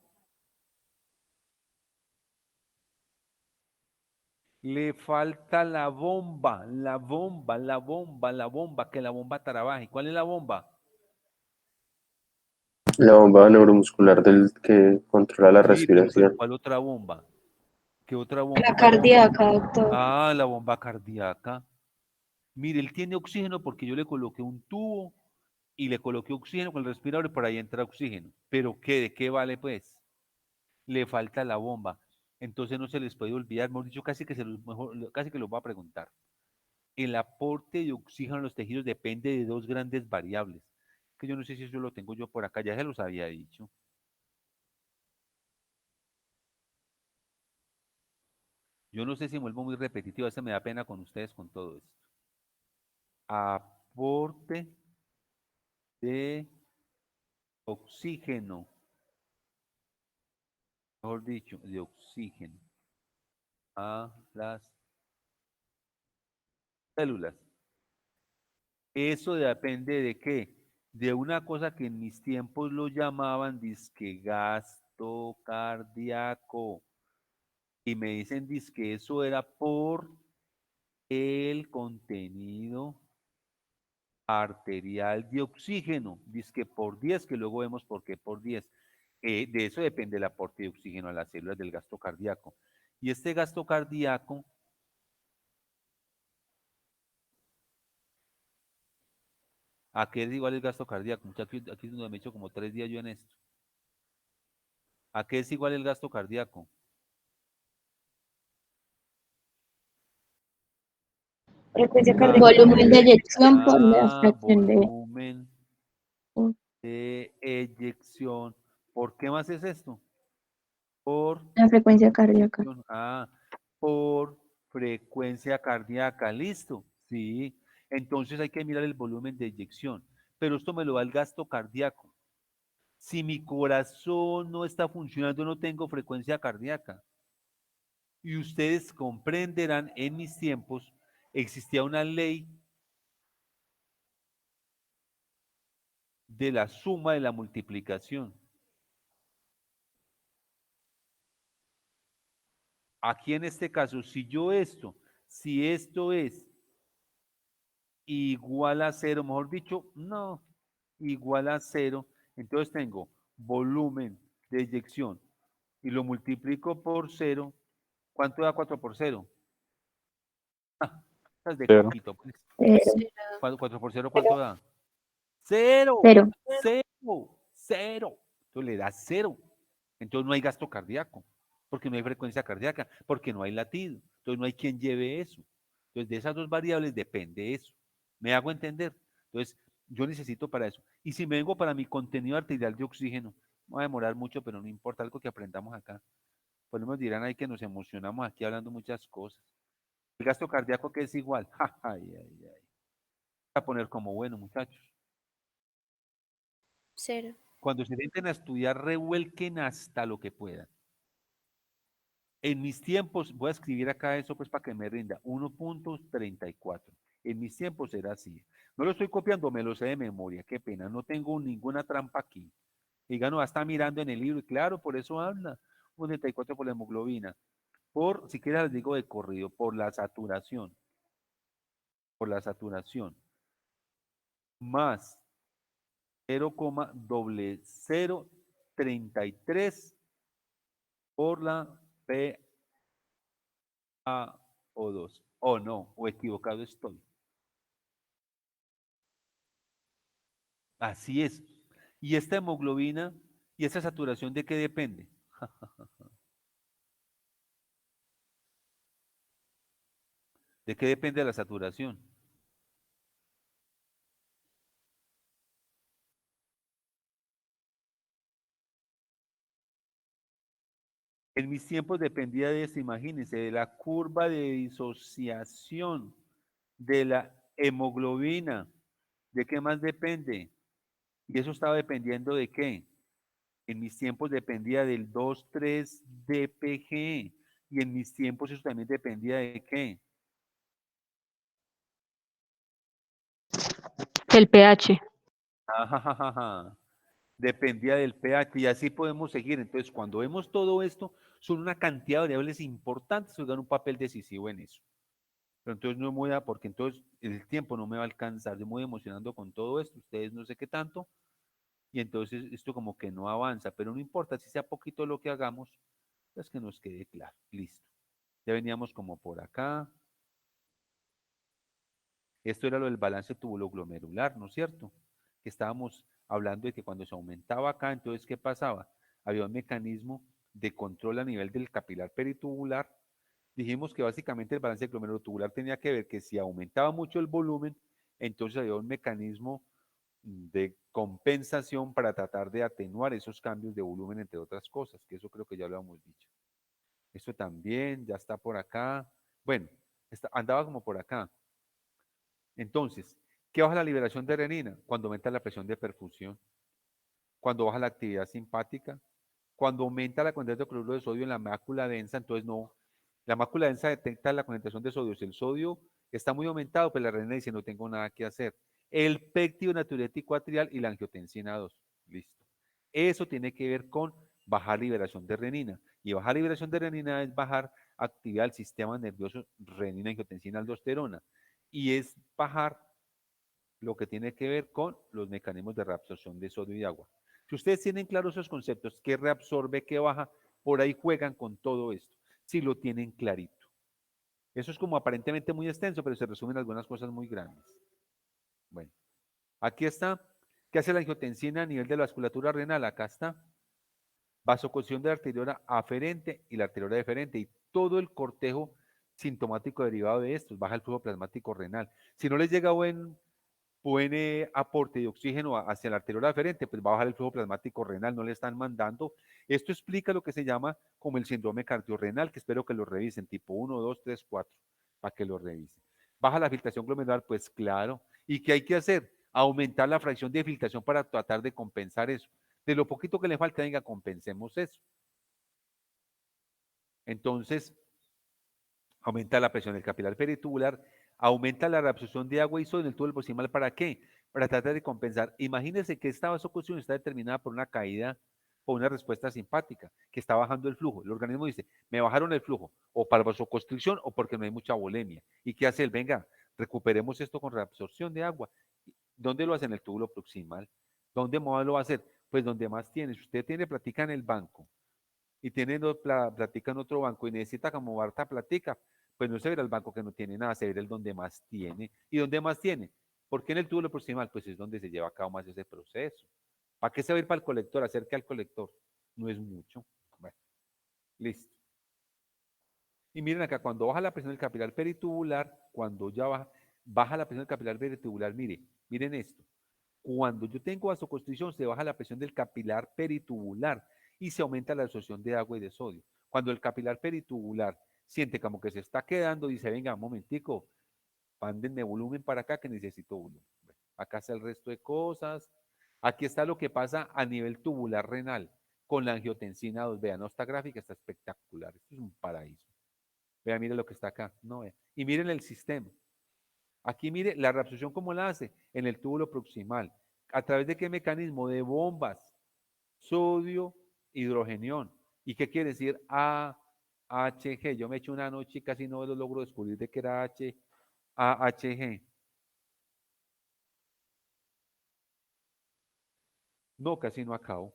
Le falta la bomba, la bomba, la bomba, la bomba, que la bomba trabaje. ¿Cuál es la bomba? La bomba neuromuscular del que controla la Sí, pero respiración. ¿cuál otra bomba? ¿Qué otra La bomba? cardíaca, doctor. Ah, la bomba cardíaca. Mire, él tiene oxígeno porque yo le coloqué un tubo y le coloqué oxígeno con el respirador y por ahí entra oxígeno. ¿Pero qué? ¿De qué vale pues? Le falta la bomba. Entonces no se les puede olvidar, hemos dicho casi que casi que los voy a preguntar. El aporte de oxígeno a los tejidos depende de dos grandes variables, que yo no sé si eso lo tengo yo por acá, ya se los había dicho. Yo no sé si me vuelvo muy repetitivo, a veces me da pena con ustedes con todo esto. Aporte de oxígeno, mejor dicho, de oxígeno a las células. Eso depende de qué? De una cosa que en mis tiempos lo llamaban disque gasto cardíaco. Y me dicen disque eso era por el contenido arterial de oxígeno. Disque por 10, que luego vemos por qué por 10. De eso depende el aporte de oxígeno a las células del gasto cardíaco. Y este gasto cardíaco, ¿a qué es igual el gasto cardíaco? Muchachos, aquí es donde me he hecho como 3 días yo en esto. ¿A qué es igual el gasto cardíaco? Frecuencia cardíaca. Volumen de eyección por la fracción de... Volumen de eyección. ¿Por qué más es esto? Por La frecuencia cardíaca. por frecuencia cardíaca. ¿Listo? Sí. Entonces hay que mirar el volumen de eyección. Pero esto me lo da el gasto cardíaco. Si mi corazón no está funcionando, no tengo frecuencia cardíaca. Y ustedes comprenderán, en mis tiempos existía una ley de la suma de la multiplicación. Aquí en este caso, si esto es igual a cero, mejor dicho, no, igual a cero, entonces tengo volumen de eyección y lo multiplico por cero, ¿cuánto da 4 por cero? Es de Cero. coquito, pues. Cero. 4 por cero, ¿cuánto da? Cero, Cero. cero, cero. Entonces le da cero. Entonces no hay gasto cardíaco, porque no hay frecuencia cardíaca, porque no hay latido. Entonces no hay quien lleve eso. Entonces de esas dos variables depende eso. ¿Me hago entender? Entonces yo necesito para eso. Y si me vengo para mi contenido arterial de oxígeno, no va a demorar mucho, pero no importa, algo que aprendamos acá. Pues nos dirán ahí que nos emocionamos aquí hablando muchas cosas. El gasto cardíaco que es igual. Ay, ay, ay. A poner como bueno, muchachos. Cero. Cuando se sienten a estudiar, revuelquen hasta lo que puedan. En mis tiempos, voy a escribir acá eso pues para que me rinda, 1.34. En mis tiempos era así. No lo estoy copiando, me lo sé de memoria, qué pena, no tengo ninguna trampa aquí. Diga, no, está mirando en el libro, y claro, por eso habla. 1.34 por la hemoglobina. Si quieres les digo de corrido, por la saturación, más 0,0033 por la PaO2. O no, o equivocado estoy. Así es. ¿Y esta hemoglobina y esta saturación de qué depende? ¿De qué depende la saturación? En mis tiempos dependía de esto, imagínense, de la curva de disociación de la hemoglobina. ¿De qué más depende? ¿Y eso estaba dependiendo de qué? En mis tiempos dependía del 2,3-DPG. Y en mis tiempos eso también dependía de qué? El pH. Ajajaja. Dependía del pH y así podemos seguir. Entonces, cuando vemos todo esto, son una cantidad de variables importantes que juegan un papel decisivo en eso. Pero entonces no me voy a, porque entonces el tiempo no me va a alcanzar. Yo me voy emocionando con todo esto, ustedes no sé qué tanto, y entonces esto como que no avanza, pero no importa si sea poquito lo que hagamos, es que nos quede claro. Listo. Ya veníamos como por acá. Esto era lo del balance tubuloglomerular, ¿no es cierto? Que estábamos hablando de que cuando se aumentaba acá, entonces, ¿qué pasaba? Había un mecanismo de control a nivel del capilar peritubular. Dijimos que básicamente el balance glomerulotubular tenía que ver que si aumentaba mucho el volumen, entonces había un mecanismo de compensación para tratar de atenuar esos cambios de volumen, entre otras cosas, que eso creo que ya lo hemos dicho. Esto también ya está por acá. Bueno, andaba como por acá. Entonces, ¿qué baja la liberación de renina? Cuando aumenta la presión de perfusión, cuando baja la actividad simpática, cuando aumenta la concentración de cloruro de sodio en la mácula densa, entonces no. La mácula densa detecta la concentración de sodio. Si el sodio está muy aumentado, pues la renina dice no tengo nada que hacer. El péptido natriurético atrial y la angiotensina 2. Listo. Eso tiene que ver con bajar liberación de renina. Y bajar liberación de renina es bajar actividad del sistema nervioso renina, angiotensina, aldosterona. Y es bajar lo que tiene que ver con los mecanismos de reabsorción de sodio y agua. Si ustedes tienen claros esos conceptos, qué reabsorbe, qué baja, por ahí juegan con todo esto, si lo tienen clarito. Eso es como aparentemente muy extenso, pero se resumen algunas cosas muy grandes. Bueno, aquí está. ¿Qué hace la angiotensina a nivel de la vasculatura renal? Acá está. Vasoconstricción de la arteriola aferente y la arteriola deferente y todo el cortejo sintomático derivado de estos. Baja el flujo plasmático renal. Si no les llega buen aporte de oxígeno hacia la arteriola deferente, pues va a bajar el flujo plasmático renal, no le están mandando. Esto explica lo que se llama como el síndrome cardiorrenal, que espero que lo revisen, tipo 1, 2, 3, 4, para que lo revisen. Baja la filtración glomerular, pues claro. ¿Y qué hay que hacer? Aumentar la fracción de filtración para tratar de compensar eso. De lo poquito que le falta, venga, compensemos eso. Entonces, aumenta la presión del capilar peritubular, aumenta la reabsorción de agua y sodio en el túbulo proximal. ¿Para qué? Para tratar de compensar. Imagínense que esta vasoconstricción está determinada por una caída o una respuesta simpática, que está bajando el flujo. El organismo dice, me bajaron el flujo, o para vasoconstricción o porque no hay mucha volemia. ¿Y qué hace él? Venga, recuperemos esto con reabsorción de agua. ¿Dónde lo hace? En el túbulo proximal. ¿Dónde más lo va a hacer? Pues donde más tiene. Si usted tiene platica en el banco y tiene platica en otro banco y necesita como harta platica, pues no se verá el banco que no tiene nada, se verá el donde más tiene. ¿Y dónde más tiene? Porque en el túbulo proximal, pues es donde se lleva a cabo más ese proceso. ¿Para qué se va a ir para el colector? Acerca al colector. No es mucho. Bueno, listo. Y miren acá, cuando baja la presión del capilar peritubular, cuando ya baja la presión del capilar peritubular, miren esto. Cuando yo tengo vasoconstricción, se baja la presión del capilar peritubular y se aumenta la absorción de agua y de sodio. Cuando el capilar peritubular siente como que se está quedando, dice, venga, un momentico, mándenme volumen para acá que necesito volumen. Bueno, acá está el resto de cosas. Aquí está lo que pasa a nivel tubular renal con la angiotensina 2. Vean, esta gráfica está espectacular. Esto es un paraíso. Vean, miren lo que está acá. No, vean. Y miren el sistema. Aquí mire la reabsorción cómo la hace en el túbulo proximal. ¿A través de qué mecanismo? De bombas. Sodio, hidrogenión. ¿Y qué quiere decir AHG? Yo me eché una noche y casi no lo logro descubrir de qué era AHG. No, casi no acabo.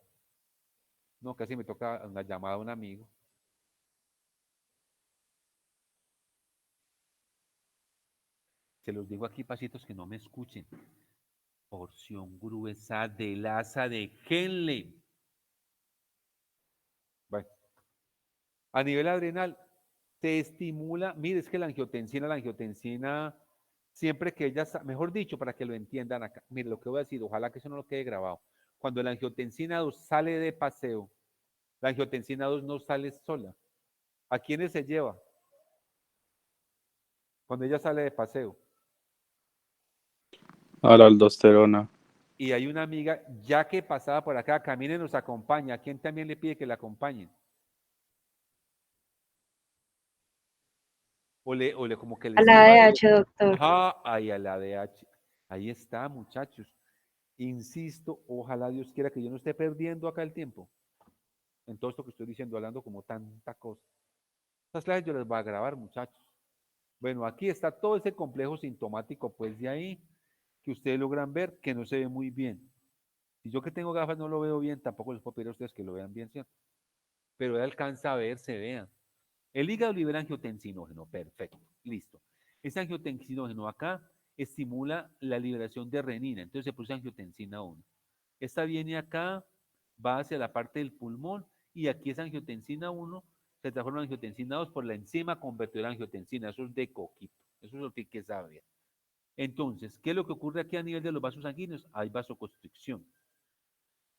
No, casi me toca una llamada a un amigo. Se los digo aquí, pasitos, que no me escuchen. Porción gruesa del asa de Henle. Bueno, a nivel adrenal, te estimula, mire, es que la angiotensina, siempre que ella, mejor dicho, para que lo entiendan acá, mire lo que voy a decir, ojalá que eso no lo quede grabado. Cuando la angiotensina 2 sale de paseo, la angiotensina 2 no sale sola. ¿A quiénes se lleva? Cuando ella sale de paseo. A la aldosterona. Y hay una amiga, ya que pasaba por acá, camina y nos acompaña. ¿A quién también le pide que la acompañen? O le como que le A la sirva de ADH, eso. doctor. Ajá, ahí a la ADH. Ahí está, muchachos. Insisto, ojalá Dios quiera que yo no esté perdiendo acá el tiempo. En todo esto que estoy diciendo, hablando como tanta cosa. Estas clases yo las voy a grabar, muchachos. Bueno, aquí está todo ese complejo sintomático, pues de ahí, que ustedes logran ver que no se ve muy bien. Si yo que tengo gafas no lo veo bien, tampoco les puedo pedir a ustedes que lo vean bien, ¿cierto? Pero él alcanza a ver, se vean. El hígado libera angiotensinógeno, perfecto, listo. Ese angiotensinógeno acá estimula la liberación de renina, entonces se produce angiotensina 1. Esta viene acá, va hacia la parte del pulmón y aquí es angiotensina 1, se transforma en angiotensina 2 por la enzima convertidora de angiotensina, eso es de coquito, eso es lo que hay que saber. Entonces, ¿qué es lo que ocurre aquí a nivel de los vasos sanguíneos? Hay vasoconstricción.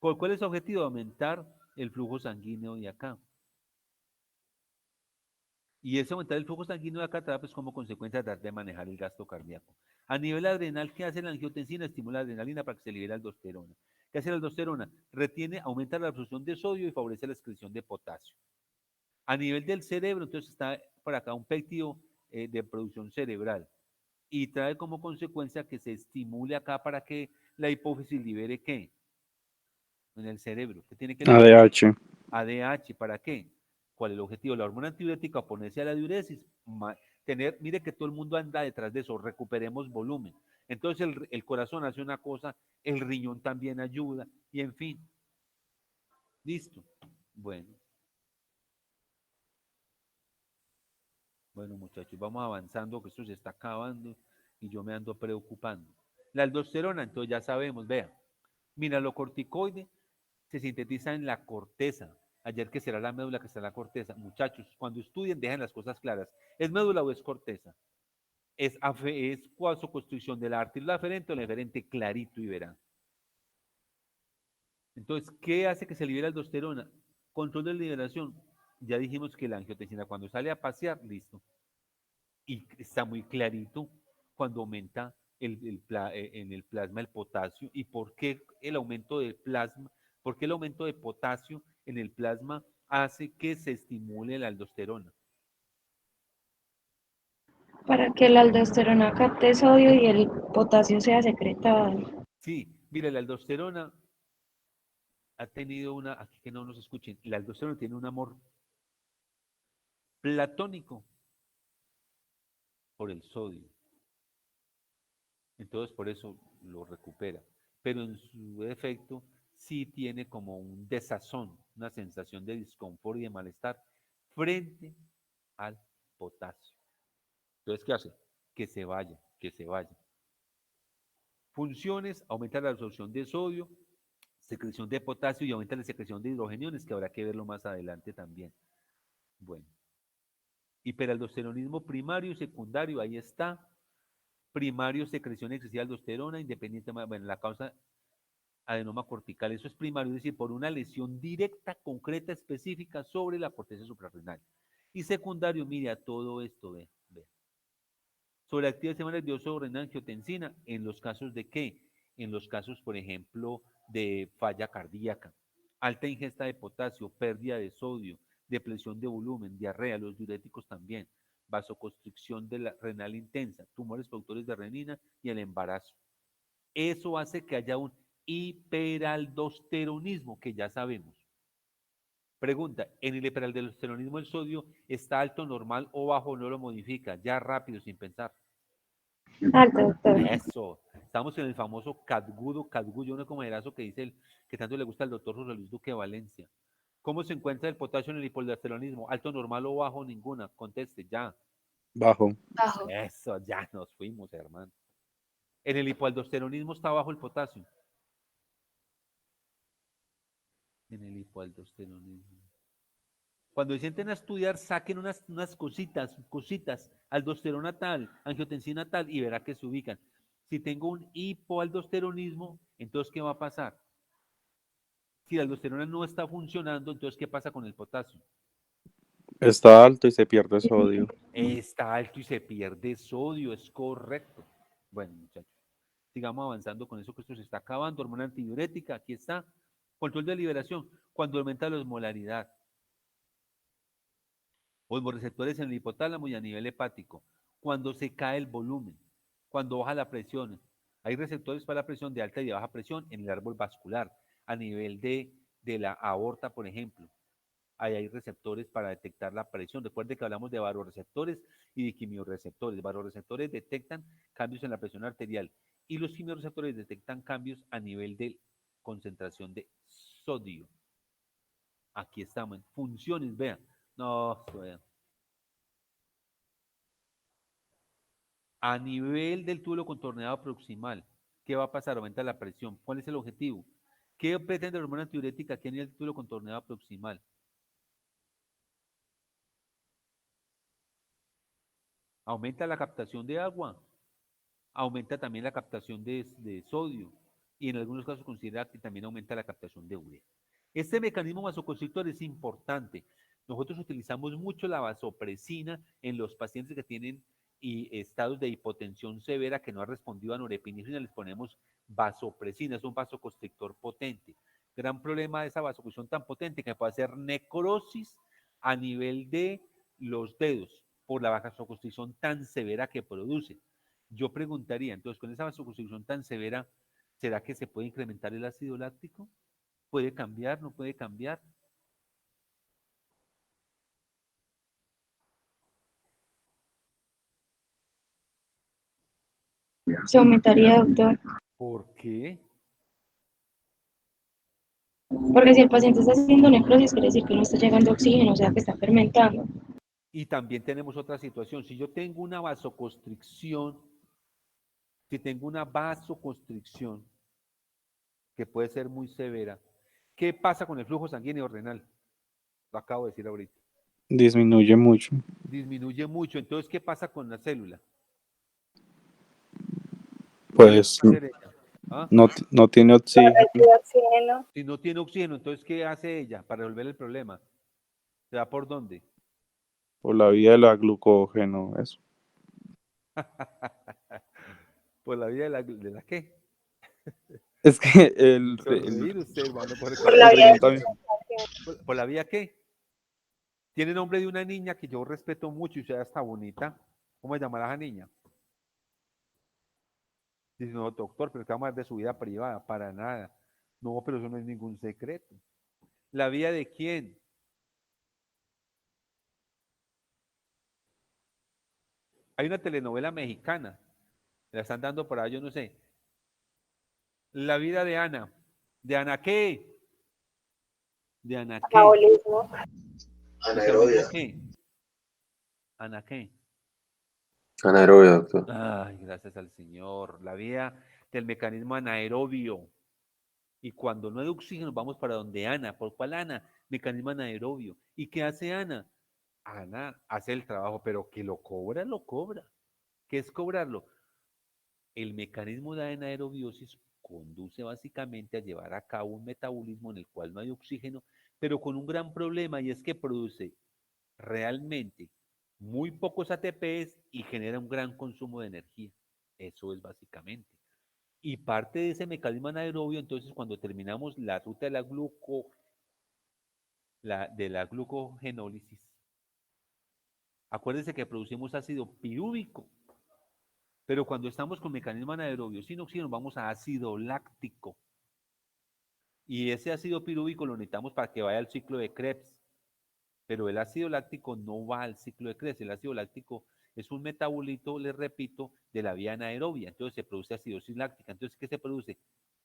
¿Cuál es el objetivo? Aumentar el flujo sanguíneo de acá. Y ese aumentar el flujo sanguíneo de acá trae pues como consecuencia de manejar el gasto cardíaco. A nivel adrenal, ¿qué hace la angiotensina? Estimula la adrenalina para que se libere la aldosterona. ¿Qué hace la aldosterona? Retiene, aumenta la absorción de sodio y favorece la excreción de potasio. A nivel del cerebro, entonces está por acá un péptido de producción cerebral y trae como consecuencia que se estimule acá para que la hipófisis libere ¿qué? En el cerebro. ¿Qué tiene que liberar? ADH. ADH, ¿para qué? ¿Cuál es el objetivo? La hormona antidiurética, oponerse a la diuresis, mire que todo el mundo anda detrás de eso, recuperemos volumen. Entonces el corazón hace una cosa, el riñón también ayuda, y en fin. Listo. Bueno, muchachos, vamos avanzando, que esto se está acabando y yo me ando preocupando. La aldosterona, entonces ya sabemos, vea, mineralocorticoide se sintetiza en la corteza. Ayer que será la médula, que será la corteza. Muchachos, cuando estudien, dejen las cosas claras. ¿Es médula o es corteza? Es vasoconstricción de la arteria aferente o la eferente, clarito y verán. Entonces, ¿qué hace que se libere aldosterona? Control de liberación. Ya dijimos que la angiotensina cuando sale a pasear, listo. Y está muy clarito cuando aumenta en el plasma el potasio. ¿Y por qué el aumento del plasma? ¿Por qué el aumento de potasio en el plasma hace que se estimule la aldosterona? Para que la aldosterona capte sodio y el potasio sea secretado. Sí, mire, la aldosterona ha tenido aquí que no nos escuchen, la aldosterona tiene un amor platónico por el sodio. Entonces por eso lo recupera. Pero en su defecto sí tiene como un desazón, una sensación de disconfort y de malestar frente al potasio. Entonces, ¿qué hace? Que se vaya, que se vaya. Funciones: aumenta la absorción de sodio, secreción de potasio y aumenta la secreción de hidrogeniones, que habrá que verlo más adelante también. Bueno, hiperaldosteronismo primario y secundario, ahí está. Primario, secreción excesiva de aldosterona, independientemente, bueno, la causa adenoma cortical, eso es primario, es decir, por una lesión directa, concreta, específica sobre la corteza suprarrenal. Y secundario, mire a todo esto, ve. Sobreactiva el sistema nervioso renal angiotensina, ¿en los casos de qué? En los casos, por ejemplo, de falla cardíaca, alta ingesta de potasio, pérdida de sodio, depresión de volumen, diarrea, los diuréticos también, vasoconstricción de la renal intensa, tumores productores de renina y el embarazo. Eso hace que haya un hiperaldosteronismo, que ya sabemos. Pregunta: ¿en el hiperaldosteronismo el sodio está alto, normal o bajo? No lo modifica, ya rápido, sin pensar. Alto, doctor. Eso. Estamos en el famoso Cadguyo, un comederazo que dice que tanto le gusta al doctor José Luis Duque Valencia. ¿Cómo se encuentra el potasio en el hiperaldosteronismo? ¿Alto, normal o bajo? Ninguna. Conteste, ya. Bajo. Bajo. Eso, ya nos fuimos, hermano. En el hipoaldosteronismo está bajo el potasio. En el hipoaldosteronismo. Cuando sienten a estudiar, saquen unas cositas, aldosterona tal, angiotensina tal, y verá que se ubican. Si tengo un hipoaldosteronismo, entonces, ¿qué va a pasar? Si la aldosterona no está funcionando, entonces, ¿qué pasa con el potasio? Está alto y se pierde sodio. Está alto y se pierde sodio, es correcto. Bueno, muchachos, sigamos avanzando con eso que esto se está acabando. Hormona antidiurética, aquí está. Control de liberación, cuando aumenta la osmolaridad. Osmoreceptores en el hipotálamo y a nivel hepático. Cuando se cae el volumen, cuando baja la presión. Hay receptores para la presión de alta y de baja presión en el árbol vascular, a nivel de la aorta, por ejemplo. Ahí hay receptores para detectar la presión. Recuerde que hablamos de varoreceptores y de quimiorreceptores. Varoreceptores detectan cambios en la presión arterial y los quimiorreceptores detectan cambios a nivel de concentración de sodio. Aquí estamos. Funciones, vean. No, vean. A nivel del túbulo contorneado proximal, ¿qué va a pasar? Aumenta la presión. ¿Cuál es el objetivo? ¿Qué pretende la hormona antidiurética aquí a nivel del túbulo contorneado proximal? Aumenta la captación de agua, aumenta también la captación de sodio y en algunos casos considera que también aumenta la captación de urea. Este mecanismo vasoconstrictor es importante. Nosotros utilizamos mucho la vasopresina en los pacientes que tienen estados de hipotensión severa que no ha respondido a norepinefrina, les ponemos vasopresina, es un vasoconstrictor potente. Gran problema de esa vasoconstricción tan potente que puede hacer necrosis a nivel de los dedos por la vasoconstricción tan severa que produce. Yo preguntaría, entonces, con esa vasoconstricción tan severa, ¿será que se puede incrementar el ácido láctico? ¿Puede cambiar? ¿No puede cambiar? Se aumentaría, doctor. ¿Por qué? Porque si el paciente está haciendo necrosis, quiere decir que no está llegando oxígeno, o sea que está fermentando. Y también tenemos otra situación. Si yo tengo una vasoconstricción, si tengo una vasoconstricción que puede ser muy severa, ¿qué pasa con el flujo sanguíneo renal? Lo acabo de decir ahorita. Disminuye mucho. Disminuye mucho. Entonces, ¿qué pasa con la célula? ¿Qué le Pues va a hacer ella? ¿Ah? no tiene oxígeno. Recibe oxígeno. Si no tiene oxígeno, entonces, ¿qué hace ella para resolver el problema? ¿Se va por dónde? Por la vía de la glucógeno. Eso. Por la vía de la qué. Es que Hizo reír usted, hermano, por el Por la el vía riñón de también. filtración. ¿Por la vía qué? Tiene nombre de una niña que yo respeto mucho y usted está bonita. ¿Cómo se llamará esa niña? Dice, no, doctor, pero que vamos a hablar de su vida privada, para nada. No, pero eso no es ningún secreto. ¿La vía de quién? Hay una telenovela mexicana, la están dando por ahí, yo no sé. La vida de Ana. ¿De Ana qué? ¿De Ana qué? Anabolismo. ¿Metabolismo qué? ¿Ana qué? Anaerobio, doctor. Ay, gracias al Señor. La vía del mecanismo anaerobio. Y cuando no hay oxígeno, vamos para donde Ana. ¿Por cuál Ana? Mecanismo anaerobio. ¿Y qué hace Ana? Ana hace el trabajo, pero que lo cobra, lo cobra. ¿Qué es cobrarlo? El mecanismo de anaerobiosis conduce básicamente a llevar a cabo un metabolismo en el cual no hay oxígeno, pero con un gran problema y es que produce realmente muy pocos ATPs y genera un gran consumo de energía. Eso es básicamente. Y parte de ese mecanismo anaerobio, entonces, cuando terminamos la ruta de la glucogenólisis, acuérdense que producimos ácido pirúvico, pero cuando estamos con mecanismo anaerobio sin oxígeno, vamos a ácido láctico. Y ese ácido pirúvico lo necesitamos para que vaya al ciclo de Krebs. Pero el ácido láctico no va al ciclo de Krebs. El ácido láctico es un metabolito, les repito, de la vía anaerobia. Entonces se produce acidosis láctica. Entonces, ¿qué se produce?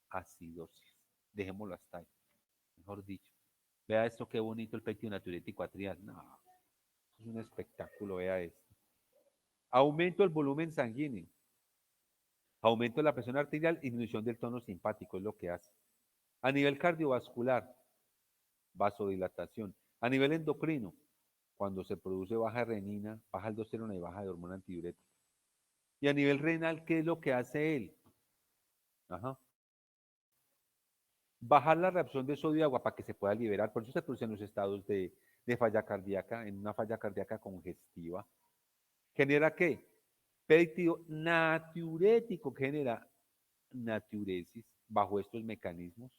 Acidosis. Dejémoslo hasta ahí. Mejor dicho. Vea esto, qué bonito el pectinatiurético atrial. No, es un espectáculo, vea esto. Aumento del volumen sanguíneo, aumento de la presión arterial, disminución del tono simpático, es lo que hace. A nivel cardiovascular, vasodilatación. A nivel endocrino, cuando se produce baja renina, baja aldosterona y baja de hormona antidiurética. Y a nivel renal, ¿qué es lo que hace él? Bajar la reabsorción de sodio y agua para que se pueda liberar. Por eso se producen los estados de falla cardíaca, en una falla cardíaca congestiva. ¿Genera qué? Péptido natriurético, que genera natriuresis bajo estos mecanismos.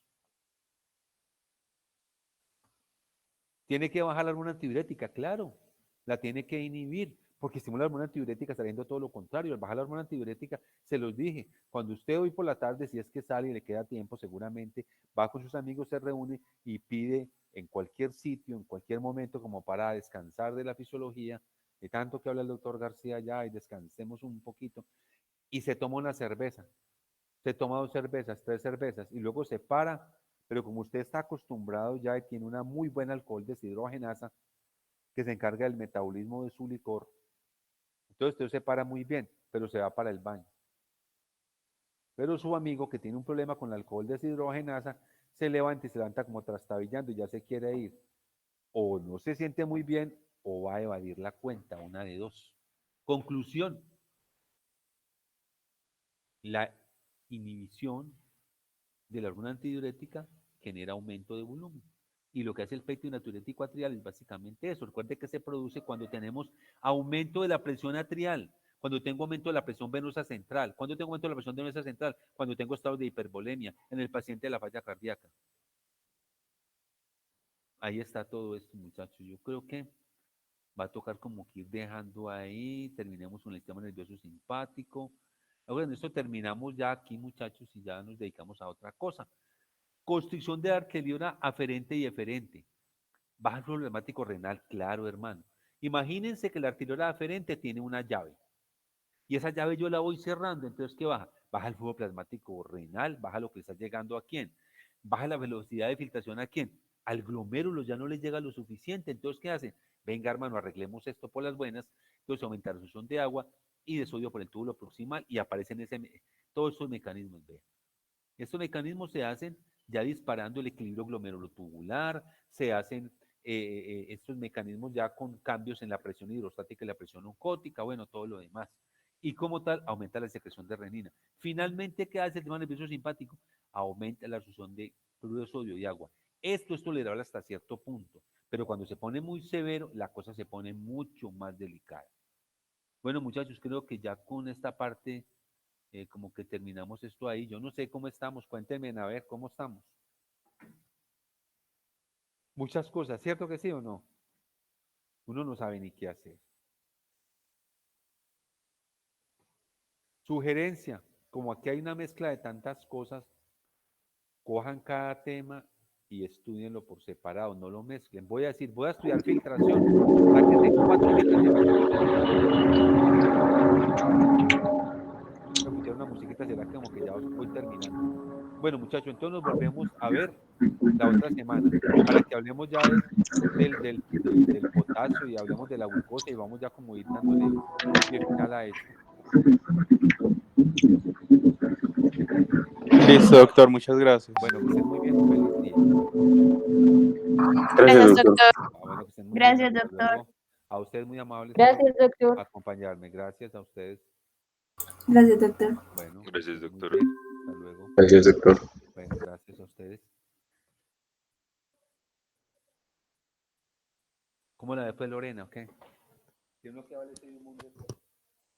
¿Tiene que bajar la hormona antidiurética? Claro, la tiene que inhibir, porque estimula la hormona antidiurética, está haciendo todo lo contrario. Al bajar la hormona antidiurética, se los dije, cuando usted hoy por la tarde, si es que sale y le queda tiempo, seguramente va con sus amigos, se reúne y pide en cualquier sitio, en cualquier momento, como para descansar de la fisiología, de tanto que habla el doctor García ya, y descansemos un poquito, y se toma una cerveza, se toma 2 cervezas, 3 cervezas, y luego se para. Pero como usted está acostumbrado ya y tiene una muy buena alcohol deshidrogenasa que se encarga del metabolismo de su licor, entonces usted se para muy bien, pero se va para el baño. Pero su amigo que tiene un problema con el alcohol deshidrogenasa se levanta como trastabillando y ya se quiere ir. O no se siente muy bien o va a evadir la cuenta, una de dos. Conclusión. La inhibición de la hormona antidiurética genera aumento de volumen. Y lo que hace el péptido natriurético atrial es básicamente eso. Recuerde que se produce cuando tenemos aumento de la presión atrial, cuando tengo aumento de la presión venosa central. ¿Cuándo tengo aumento de la presión venosa central? Cuando tengo estado de hipervolemia en el paciente de la falla cardíaca. Ahí está todo esto, muchachos. Yo creo que va a tocar como que ir dejando ahí, terminemos con el sistema nervioso simpático. Ahora en esto terminamos ya aquí, muchachos, y ya nos dedicamos a otra cosa. Constricción de arqueliona aferente y eferente. Baja el flujo plasmático renal, claro, hermano. Imagínense que la arteriola aferente tiene una llave. Y esa llave yo la voy cerrando, entonces ¿qué baja? Baja el flujo plasmático renal, baja lo que está llegando a quién. Baja la velocidad de filtración a quién. Al glomérulo ya no le llega lo suficiente, entonces ¿qué hacen? Venga, hermano, arreglemos esto por las buenas. Entonces aumenta la absorción de agua y de sodio por el túbulo proximal y aparecen todos esos mecanismos. Vean. Estos mecanismos se hacen ya disparando el equilibrio glomerulotubular, se hacen estos mecanismos ya con cambios en la presión hidrostática y la presión oncótica, bueno, todo lo demás. Y como tal, aumenta la secreción de renina. Finalmente, ¿qué hace el sistema nervioso simpático? Aumenta la absorción de cloruro de sodio y agua. Esto es tolerable hasta cierto punto, pero cuando se pone muy severo, la cosa se pone mucho más delicada. Bueno, muchachos, creo que ya con esta parte como que terminamos esto ahí. Yo no sé cómo estamos, cuéntenme a ver cómo estamos. Muchas cosas, ¿cierto que sí o no? Uno no sabe ni qué hacer. Sugerencia, como aquí hay una mezcla de tantas cosas, cojan cada tema y estudienlo por separado, no lo mezclen. Voy a estudiar filtración, para que tengo 4 citas de me pusieron una musiquita, será que como que ya voy terminando. Bueno, muchachos, entonces nos volvemos a ver la otra semana para que hablemos ya del potasio y hablemos de la glucosa y vamos ya como ir dándole pie final a esto. Listo, doctor, muchas gracias. Bueno, que estén muy bien, un feliz día. Gracias, doctor. Bueno, que estén muy Gracias, bien. Hasta doctor. luego. A ustedes muy amables Gracias, por doctor. acompañarme. Gracias a ustedes. Gracias, doctor. Bueno, que Gracias, estén muy doctor. bien. Hasta luego. Gracias, doctor. Bueno, gracias a ustedes. ¿Cómo la ve pues Lorena? ¿Ok? ¿Tiene uno que vale ese mundo?